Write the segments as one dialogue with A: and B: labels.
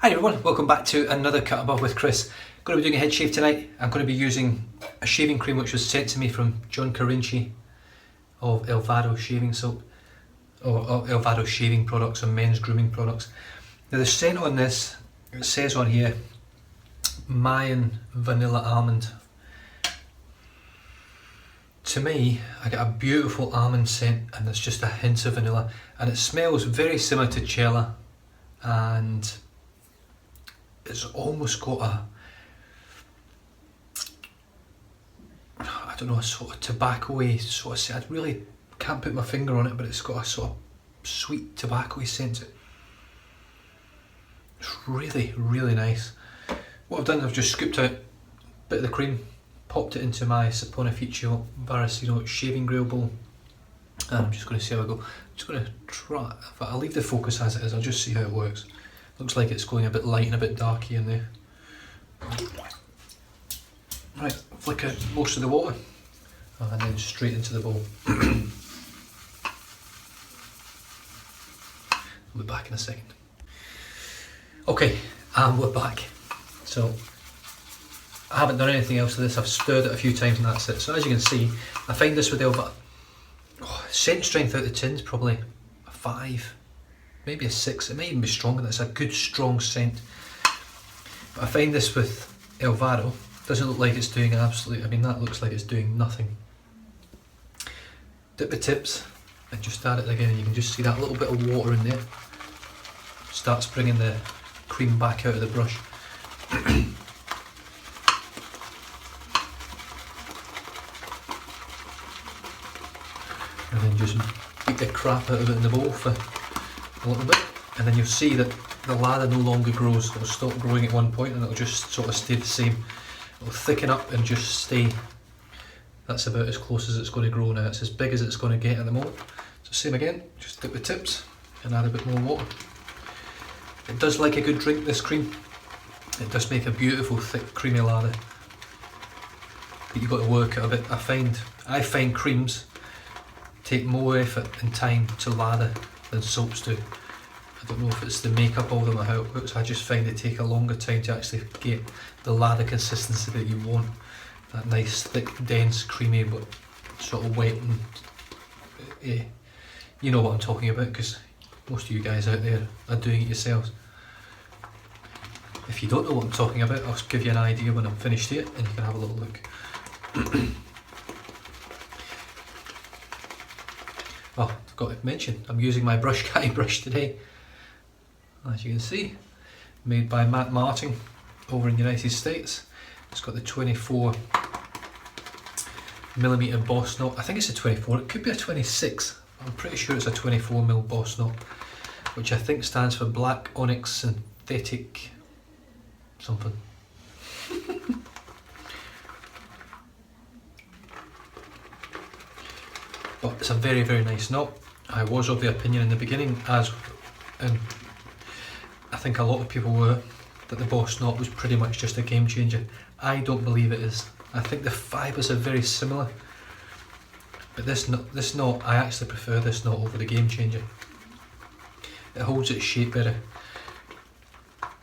A: Hi everyone, welcome back to another Cut Above with Chris. Going to be doing a head shave tonight. I'm going to be using a shaving cream which was sent to me from John Carinci of Elvado shaving soap, or Elvado shaving products and men's grooming products. Now the scent on this, it says on here, Mayan vanilla almond. To me, I get a beautiful almond scent and there's just a hint of vanilla, and it smells very similar to Cella, and it's almost got a, I don't know, a sort of tobacco-y sort of scent. I really can't put my finger on it, but it's got a sort of sweet tobacco-y scent. It's really, really nice. What I've done, I've just scooped out a bit of the cream, popped it into my Saponificio Varicino shaving grill bowl, and I'm just going to see how I go. I'm just going to try, I'll leave the focus as it is, I'll just see how it works. Looks like it's going a bit light and a bit darky in there. Right, flick out most of the water and then straight into the bowl. I'll be back in a second. Okay, and we're back. So, I haven't done anything else to this. I've stirred it a few times and that's it. So as you can see, I find this with Elvado. Scent strength out of the tin is probably a 5. Maybe a 6, it may even be stronger. That's a good strong scent. But I find this with Elvado, doesn't look like it's doing absolutely, I mean that looks like it's doing nothing. Dip the tips and just add it again, and you can just see that little bit of water in there. Starts bringing the cream back out of the brush. And then just beat the crap out of it in the bowl for a little bit, and then you'll see that the lather no longer grows. It'll stop growing at one point and it'll just sort of stay the same. It'll thicken up and just stay. That's about as close as it's going to grow now. It's as big as it's going to get at the moment. So same again, just dip the tips and add a bit more water. It does like a good drink, this cream. It does make a beautiful thick creamy lather, but you've got to work it a bit. I find creams take more effort and time to lather than soaps do. I don't know if it's the makeup of them or how it works. I just find it take a longer time to actually get the lather consistency that you want. That nice, thick, dense, creamy, but sort of wet and you know what I'm talking about, because most of you guys out there are doing it yourselves. If you don't know what I'm talking about, I'll give you an idea when I'm finished here and you can have a little look. Oh, I forgot to mention, I'm using my BrushGuy brush today. As you can see, made by Matt Martin over in the United States. It's got the 24mm boss knot. I think it's a 24, it could be a 26. I'm pretty sure it's a 24mm boss knot, which I think stands for Black Onyx Synthetic something. But it's a very, very nice knot. I was of the opinion in the beginning, and I think a lot of people were, that the boss knot was pretty much just a game changer. I don't believe it is. I think the fibres are very similar, but this knot, I actually prefer this knot over the game changer. It holds its shape better,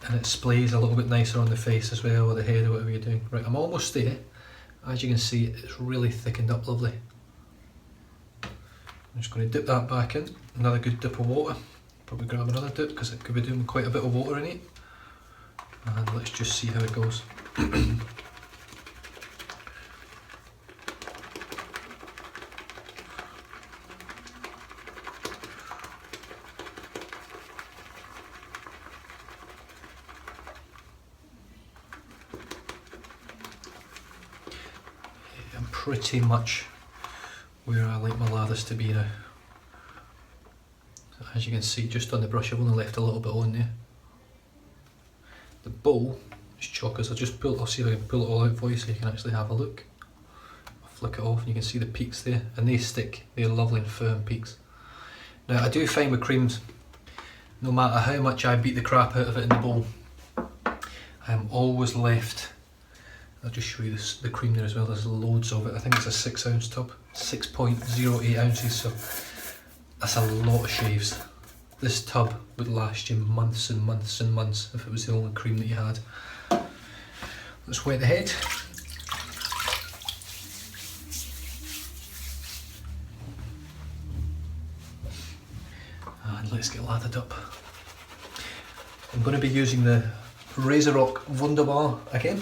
A: and it splays a little bit nicer on the face as well, or the head, or whatever you're doing. Right, I'm almost there. As you can see, it's really thickened up lovely. I'm just going to dip that back in, another good dip of water. Probably grab another dip because it could be doing quite a bit of water in it. And let's just see how it goes. I'm pretty much where I like my lathers to be now. As you can see, just on the brush, I've only left a little bit on there. The bowl is chockers. I'll see if I can pull it all out for you so you can actually have a look. I'll flick it off and you can see the peaks there, and they stick. They're lovely and firm peaks. Now I do find with creams, no matter how much I beat the crap out of it in the bowl, I'm always left. I'll just show you the cream there as well. There's loads of it. I think it's a 6 ounce tub, 6.08 ounces, so that's a lot of shaves. this tub would last you months and months and months if it was the only cream that you had. Let's wet the head. And let's get lathered up. I'm going to be using the Razorrock Wunderbar again,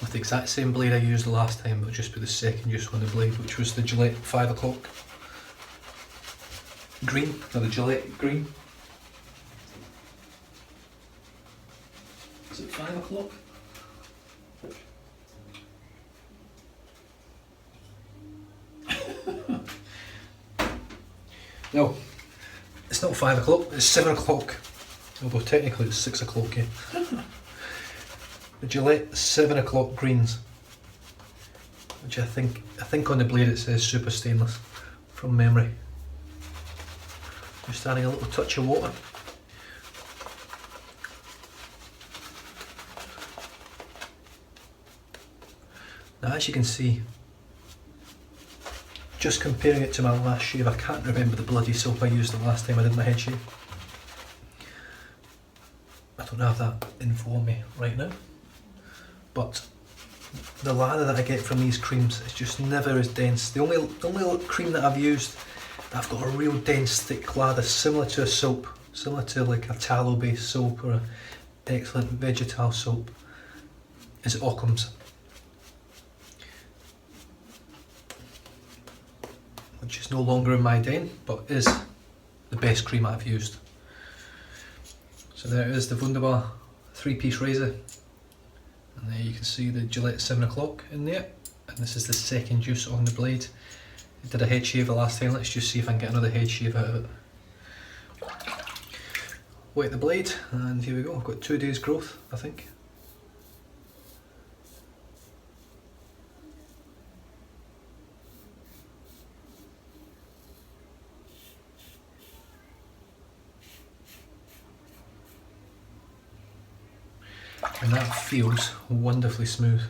A: with the exact same blade I used the last time, but just with the second use on the blade, which was the Gillette 5 o'clock green, or the Gillette green. Is it 5 o'clock? No, it's not 5 o'clock, it's 7 o'clock. Although technically it's 6 o'clock, yeah. The Gillette 7 o'clock greens, which I think on the blade it says super stainless, from memory. Just adding a little touch of water. Now, as you can see, just comparing it to my last shave, I can't remember the bloody soap I used the last time I did my head shave. I don't have that info on me right now, but the lather that I get from these creams is just never as dense. The only cream that I've used, I've got a real dense thick lather similar to a soap, similar to like a tallow based soap or an excellent vegetal soap, is Occam's, which is no longer in my den, but is the best cream I've used. So there it is, the Wunderbar 3-piece razor, and there you can see the Gillette 7 o'clock in there, and this is the second use on the blade. I did a head shave the last time, let's just see if I can get another head shave out of it. Wet the blade, and here we go, I've got 2 days growth, I think. And that feels wonderfully smooth.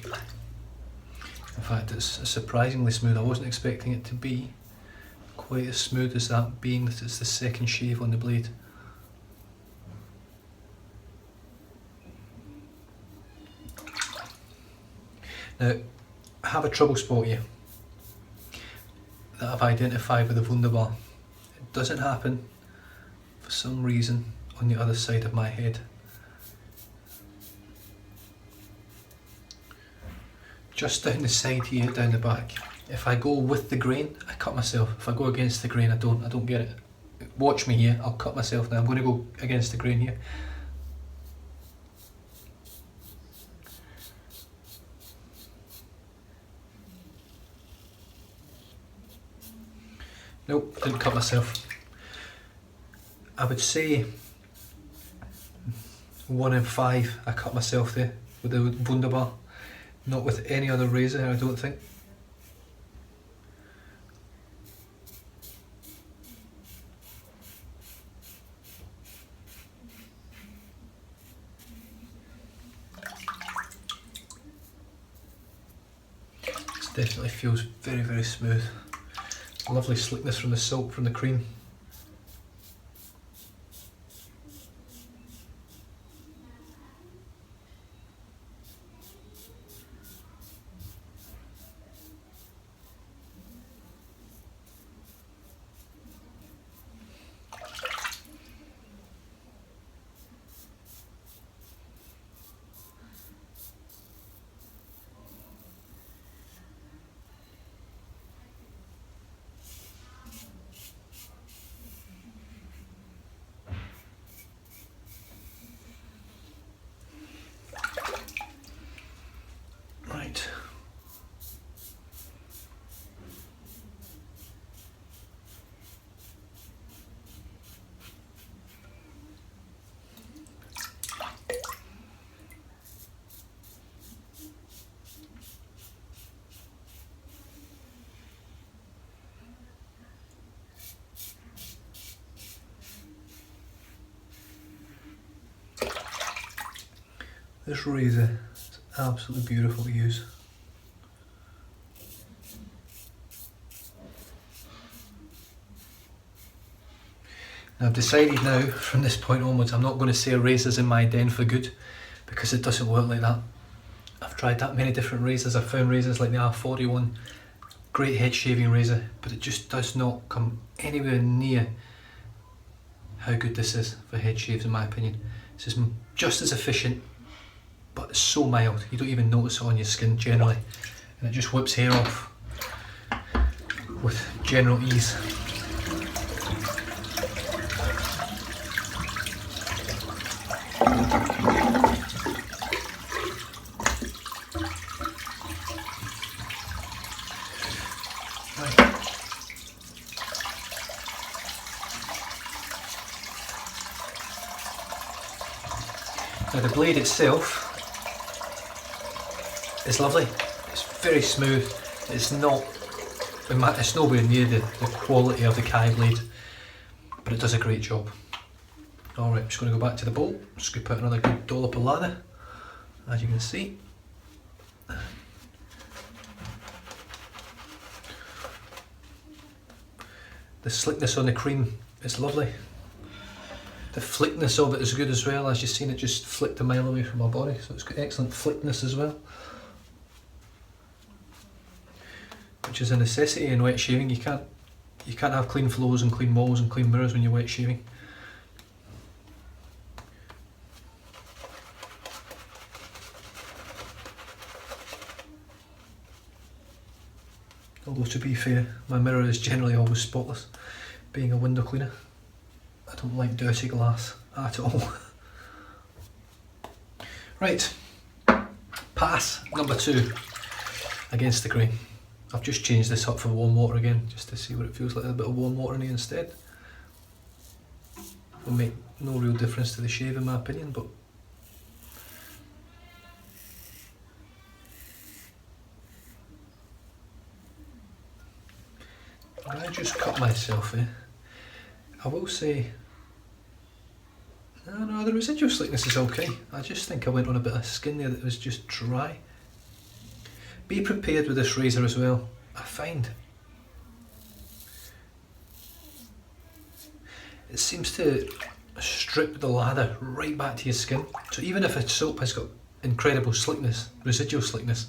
A: In fact, it's surprisingly smooth. I wasn't expecting it to be quite as smooth as that, being that it's the second shave on the blade. Now, I have a trouble spot here that I've identified with the Wunderbar. It doesn't happen for some reason on the other side of my head. Just down the side here, down the back. If I go with the grain, I cut myself. If I go against the grain, I don't get it. Watch me here, I'll cut myself now. I'm going to go against the grain here. Nope, didn't cut myself. I would say 1 in 5 I cut myself there with the Wunderbar. Not with any other razor, I don't think. This definitely feels very, very smooth. Lovely slickness from the soap, from the cream. This razor is absolutely beautiful to use. Now I've decided now, from this point onwards, I'm not going to say a razor's in my den for good, because it doesn't work like that. I've tried that many different razors. I've found razors like the R41, great head shaving razor, but it just does not come anywhere near how good this is for head shaves in my opinion. This is just as efficient, but it's so mild, you don't even notice it on your skin generally, and it just whips hair off with general ease. Now the blade itself is lovely, it's very smooth, it's nowhere near the quality of the Kai blade, but it does a great job. Alright, I'm just going to go back to the bowl, scoop out another good dollop of lather, as you can see. The slickness on the cream is lovely. The flickness of it is good as well. As you've seen, it just flicked a mile away from my body, so it's got excellent flickness as well, which is a necessity in wet shaving. You can't have clean flows and clean walls and clean mirrors when you're wet shaving. Although to be fair, my mirror is generally always spotless, being a window cleaner. I don't like dirty glass at all. Right, pass number 2 against the grain. I've just changed this up for warm water again, just to see what it feels like. A bit of warm water in here instead. Will make no real difference to the shave in my opinion, but I just cut myself here. I will say, no, the residual slickness is okay. I just think I went on a bit of skin there that was just dry. Be prepared with this razor as well. I find it seems to strip the lather right back to your skin. So even if a soap has got incredible slickness, residual slickness,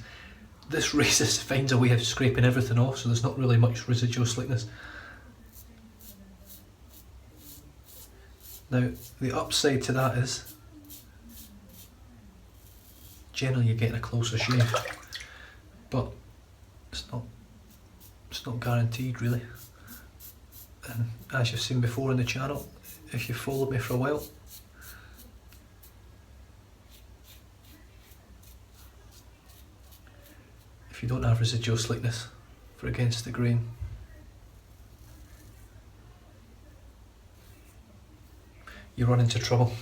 A: this razor finds a way of scraping everything off, so there's not really much residual slickness. Now, the upside to that is, generally you're getting a closer shave, but it's not guaranteed really. And as you've seen before in the channel, if you've followed me for a while, if you don't have residual slickness for against the grain, you run into trouble.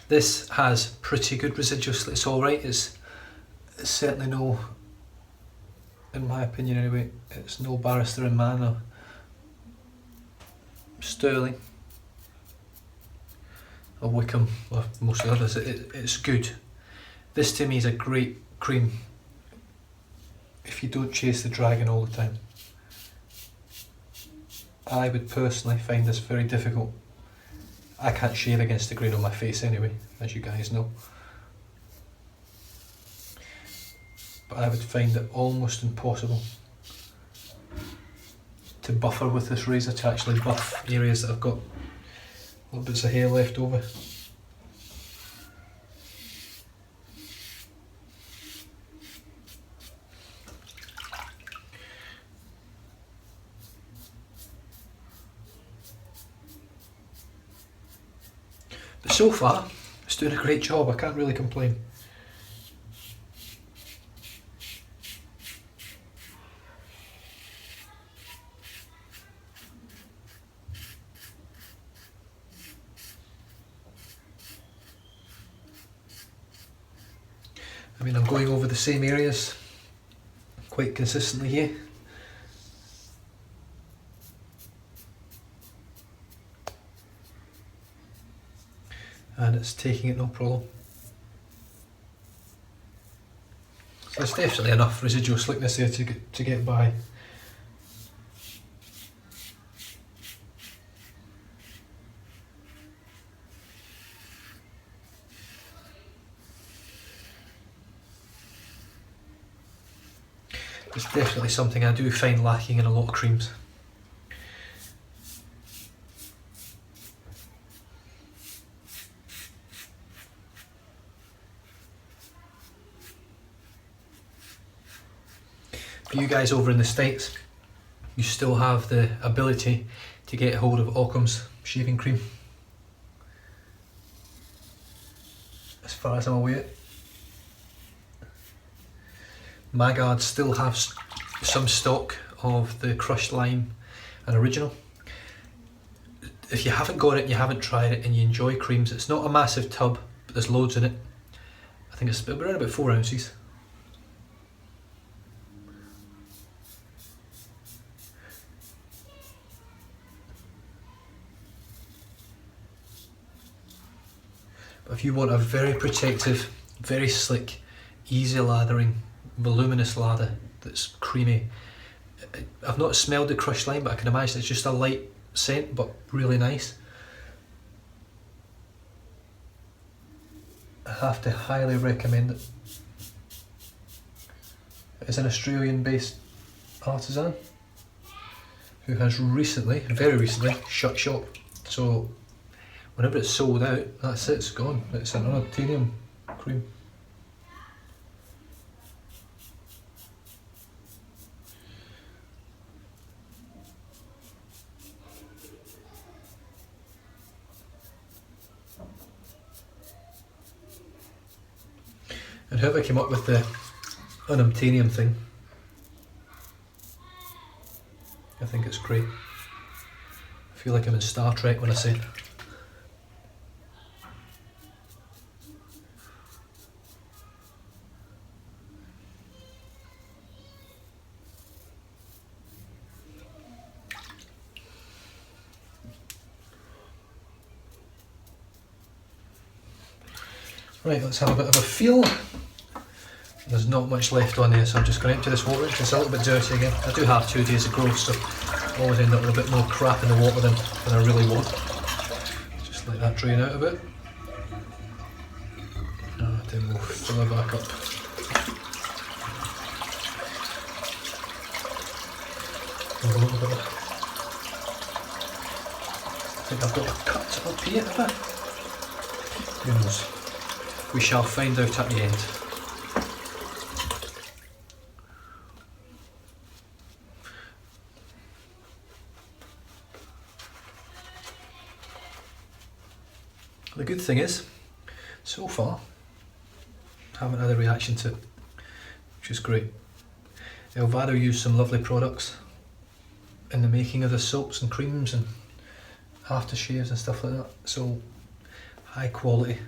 A: This has pretty good residual slickness. It's alright, it's certainly no, in my opinion anyway, it's no Barrister and Man or Sterling or Wickham or most of the others. It's good. This to me is a great cream if you don't chase the dragon all the time. I would personally find this very difficult. I can't shave against the grain on my face anyway, as you guys know. But I would find it almost impossible to buffer with this razor, to actually buff areas that have got little bits of hair left over. But so far, it's doing a great job, I can't really complain. I mean, I'm going over the same areas quite consistently here. And it's taking it no problem. There's definitely enough residual slickness there to get by. It's definitely something I do find lacking in a lot of creams. For you guys over in the States, you still have the ability to get hold of Occam's shaving cream. As far as I'm aware. Maggard still have some stock of the crushed lime and original. If you haven't got it and you haven't tried it and you enjoy creams, it's not a massive tub, but there's loads in it. I think it's around about 4 ounces. But if you want a very protective, very slick, easy lathering, voluminous lather that's creamy. I've not smelled the crushed lime, but I can imagine it's just a light scent, but really nice. I have to highly recommend it. It's an Australian-based artisan who has recently, very recently, shut shop. So whenever it's sold out, that's it, it's gone. It's an unobtainium cream. And whoever came up with the unobtainium thing, I think it's great. I feel like I'm in Star Trek when I say it. Right, let's have a bit of a feel. There's not much left on there, so I'm just going to empty this water. It's a little bit dirty again. I do have 2 days of growth, so I always end up with a bit more crap in the water than I really want. Just let that drain out a bit. Then we'll fill it back up. A little bit. I think I've got a cut up here a bit. Who knows? We shall find out at the end. The good thing is, so far, I haven't had a reaction to it, which is great. Elvado used some lovely products in the making of the soaps and creams and aftershaves and stuff like that, so high quality.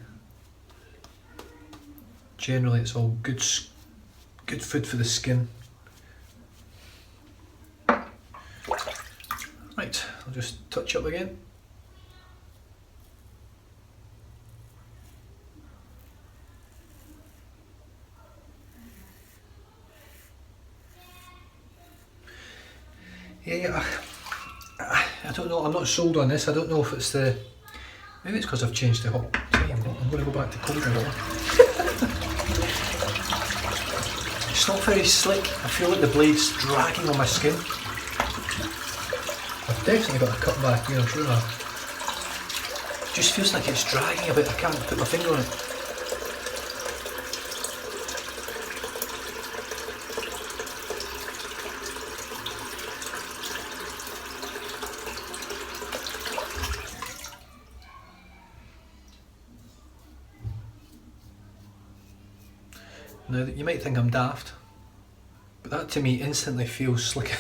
A: Generally it's all good food for the skin. Right, I'll just touch up again. Yeah, I don't know, I'm not sold on this. I don't know if it's the, maybe it's because I've changed the hot. I'm going to go back to cold water. It's not very slick. I feel like the blade's dragging on my skin. I've definitely got a cut back here, I'm sure of that. It just feels like it's dragging a bit. I can't put my finger on it. Now, you might think I'm daft, but that to me instantly feels slicker.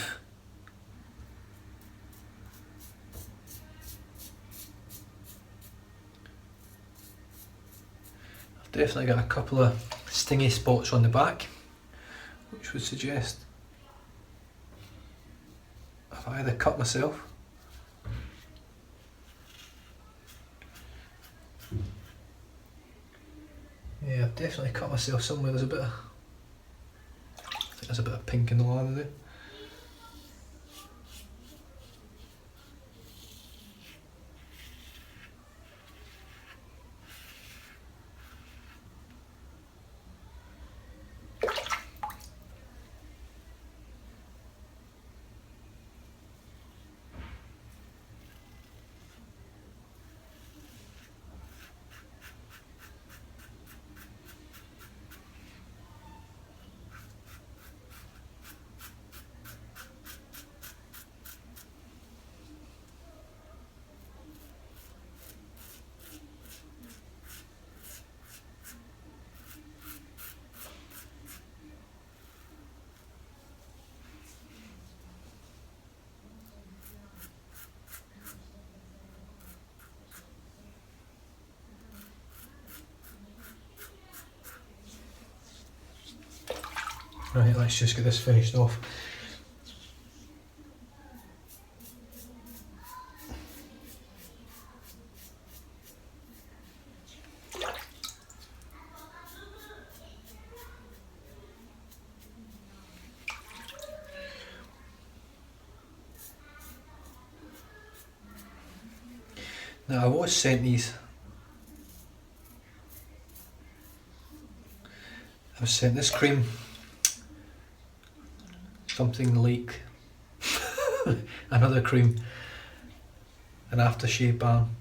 A: I've definitely got a couple of stingy spots on the back, which would suggest I've either cut myself yeah, I've definitely cut myself somewhere. There's a bit of There's a bit of pink in the lather there. Right, let's just get this finished off. Now I was sent these. I was sent this cream, something like another cream, an aftershave balm.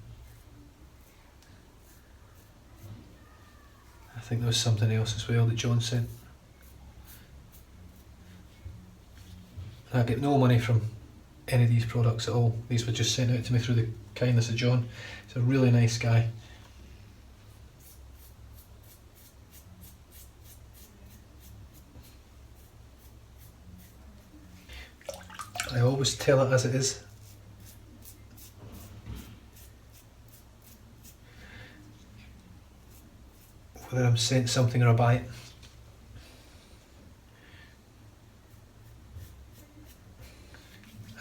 A: I think there was something else as well that John sent. I get no money from any of these products at all. These were just sent out to me through the kindness of John. He's a really nice guy. I always tell it as it is. Whether I'm sent something or I buy it.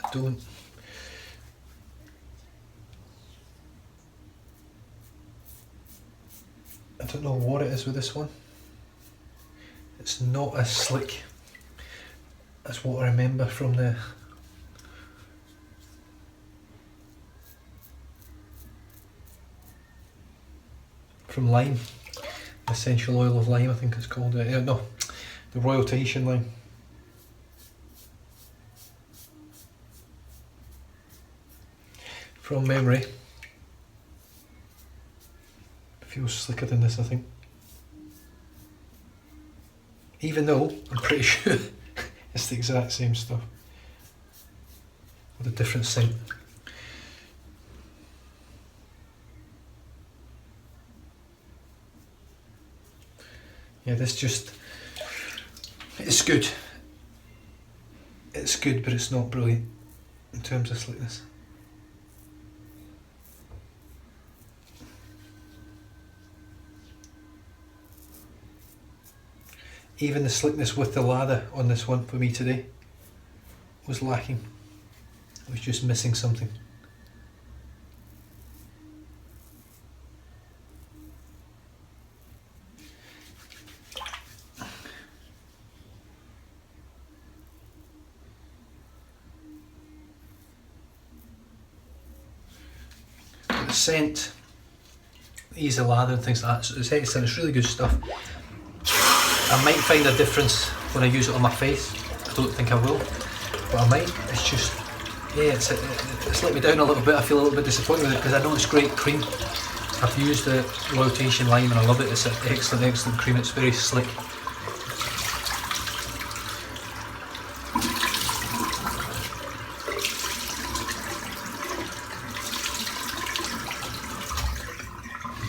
A: I don't know what it is with this one. It's not as slick as what I remember from lime, essential oil of lime I think it's called. No, the Royal Tahitian lime. From memory, it feels slicker than this I think. Even though I'm pretty sure it's the exact same stuff with a different scent. Yeah, this just, it's good. It's good, but it's not brilliant in terms of slickness. Even the slickness with the lather on this one for me today was lacking. It was just missing something. The scent, ease of lather and things like that, so it's really good stuff. I might find a difference when I use it on my face. I don't think I will, but I might. It's just, yeah, it's let me down a little bit. I feel a little bit disappointed with it because I know it's great cream. I've used the Royal Tahitian lime and I love it. It's an excellent cream. It's very slick.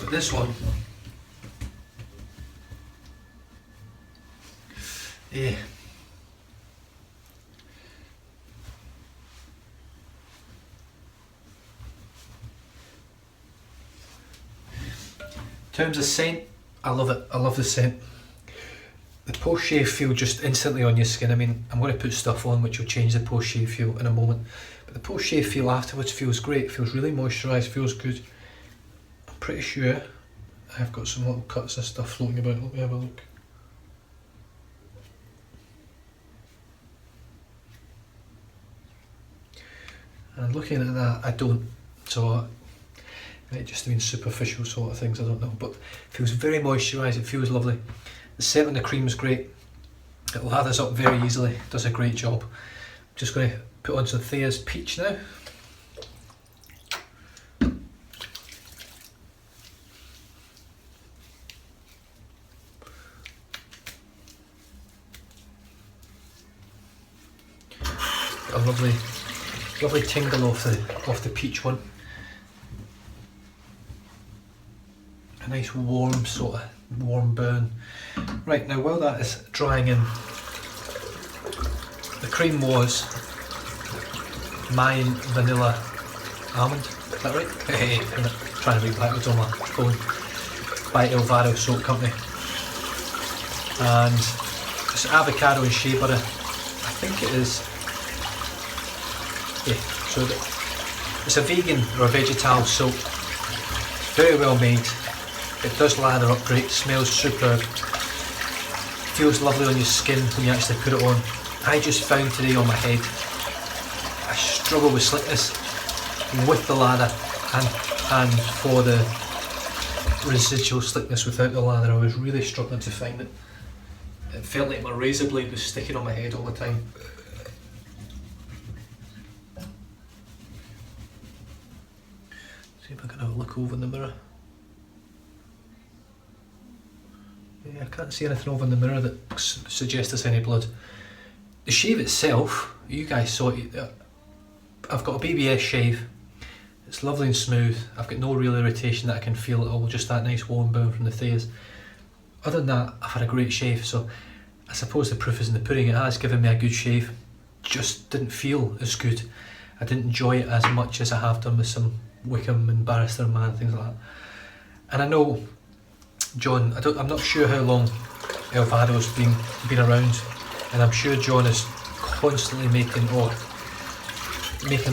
A: But this one, yeah. In terms of scent, I love it. I love the scent. The post-shave feel just instantly on your skin. I mean, I'm going to put stuff on which will change the post-shave feel in a moment. But the post-shave feel afterwards feels great. It feels really moisturised, feels good. I'm pretty sure I've got some little cuts of stuff floating about. Let me have a look. And looking at that, I don't. So it might just mean superficial sort of things, I don't know. But it feels very moisturised, it feels lovely. The scent on the cream is great. It lathers up very easily, does a great job. Just going to put on some Thea's Peach now. A lovely tingle off the peach one. A nice warm burn. Right, now while that is drying in, the cream was Mayan Vanilla Almond, is that right? Hey, I'm trying to read backwards on my phone. By Elvado Soap Company. And it's avocado and shea butter. I think it is. Yeah, so it's a vegan or a vegetal soap. It's very well made. It does lather up great, smells superb. Feels lovely on your skin when you actually put it on. I just found today on my head, I struggle with slickness with the lather and for the residual slickness without the lather. I was really struggling to find it. It felt like my razor blade was sticking on my head all the time. See if I can have a look over in the mirror. Yeah, I can't see anything over in the mirror that suggests there's any blood. The shave itself, you guys saw it. I've got a BBS shave. It's lovely and smooth. I've got no real irritation that I can feel at all, just that nice warm burn from the Thea's. Other than that, I've had a great shave, so I suppose the proof is in the pudding. It has given me a good shave. Just didn't feel as good. I didn't enjoy it as much as I have done with some Wickham and Barrister Man, things like that. And I know John, I'm not sure how long Elvado's been around, and I'm sure John is constantly making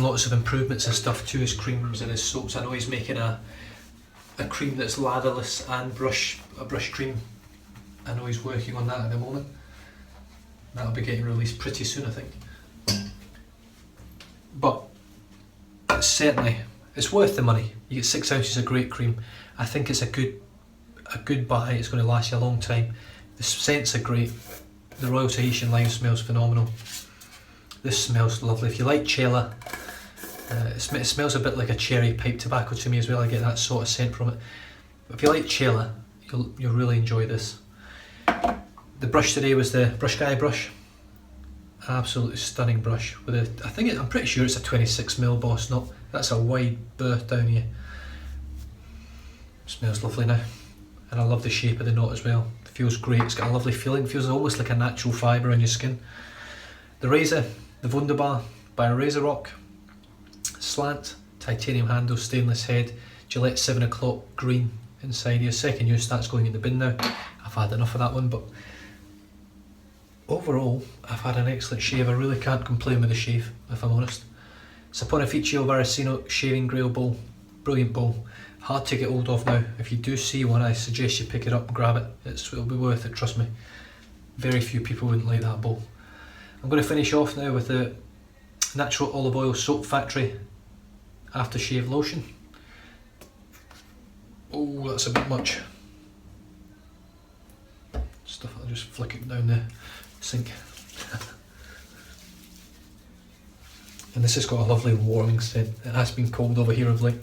A: lots of improvements and stuff to his creams and his soaps. I know he's making a cream that's latherless and a brush cream. I know he's working on that at the moment. That'll be getting released pretty soon, I think. But certainly, it's worth the money. You get 6 ounces of great cream. I think it's a good buy. It's going to last you a long time. The scents are great. The Royal Tahitian lime smells phenomenal. This smells lovely. If you like Chela, it smells a bit like a cherry pipe tobacco to me as well. I get that sort of scent from it. But if you like Chela, you'll really enjoy this. The brush today was the BrushGuy brush. Absolutely stunning brush with I'm pretty sure it's a 26mm boss knot. That's a wide berth down here. Smells lovely now, and I love the shape of the knot as well. It feels great. It's got a lovely feeling. It feels almost like a natural fibre on your skin. The razor, the Wunderbar by Razor Rock, slant, titanium handle, stainless head, Gillette 7 o'clock green inside here. Second use, that's going in the bin now. I've had enough of that one, but overall, I've had an excellent shave. I really can't complain with the shave, if I'm honest. Saponificio Varicino shaving grail bowl, brilliant bowl. Hard to get hold of now. If you do see one, I suggest you pick it up and grab it. It'll be worth it, trust me. Very few people wouldn't like that bowl. I'm going to finish off now with the Natural Olive Oil Soap Factory Aftershave Lotion. Oh, that's a bit much. Stuff, I'll just flick it down the sink. And this has got a lovely warming scent. It has been cold over here of late.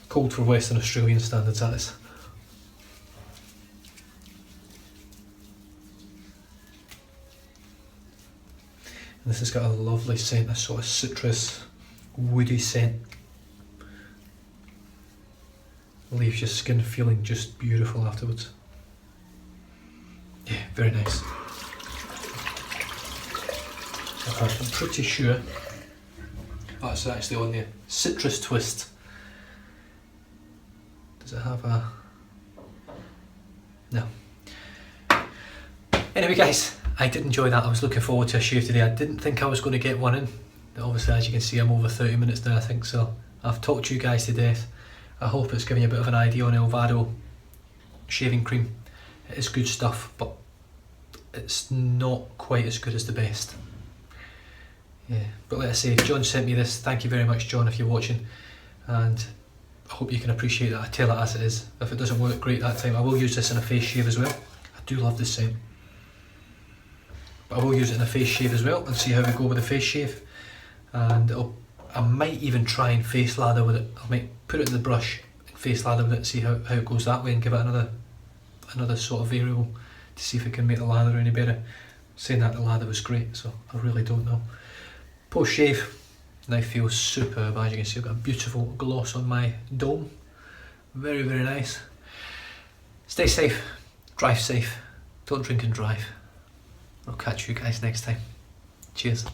A: Cold for Western Australian standards, that is. And this has got a lovely scent, a sort of citrus, woody scent. Leaves your skin feeling just beautiful afterwards. Yeah, very nice. I'm pretty sure that's actually on there. Citrus Twist. Does it have a... No. Anyway guys, I did enjoy that. I was looking forward to a shave today. I didn't think I was going to get one in. Obviously, as you can see, I'm over 30 minutes now, I think, so I've talked you guys to death. I hope it's given you a bit of an idea on Elvado shaving cream. It is good stuff, but it's not quite as good as the best. Yeah, but like I say, John sent me this. Thank you very much, John, if you're watching, and I hope you can appreciate that. I tell it as it is. If it doesn't work great that time, I will use this in a face shave as well. I do love this scent. But I will use it in a face shave as well and see how we go with the face shave. And I might even try and face lather with it. I might put it in the brush and face lather with it and see how it goes that way, and give it another sort of variable to see if it can make the lather any better. Saying that, the lather was great, so I really don't know. Post shave, now feels superb. As you can see, I've got a beautiful gloss on my dome. Very, very nice. Stay safe, drive safe, don't drink and drive. I'll catch you guys next time. Cheers.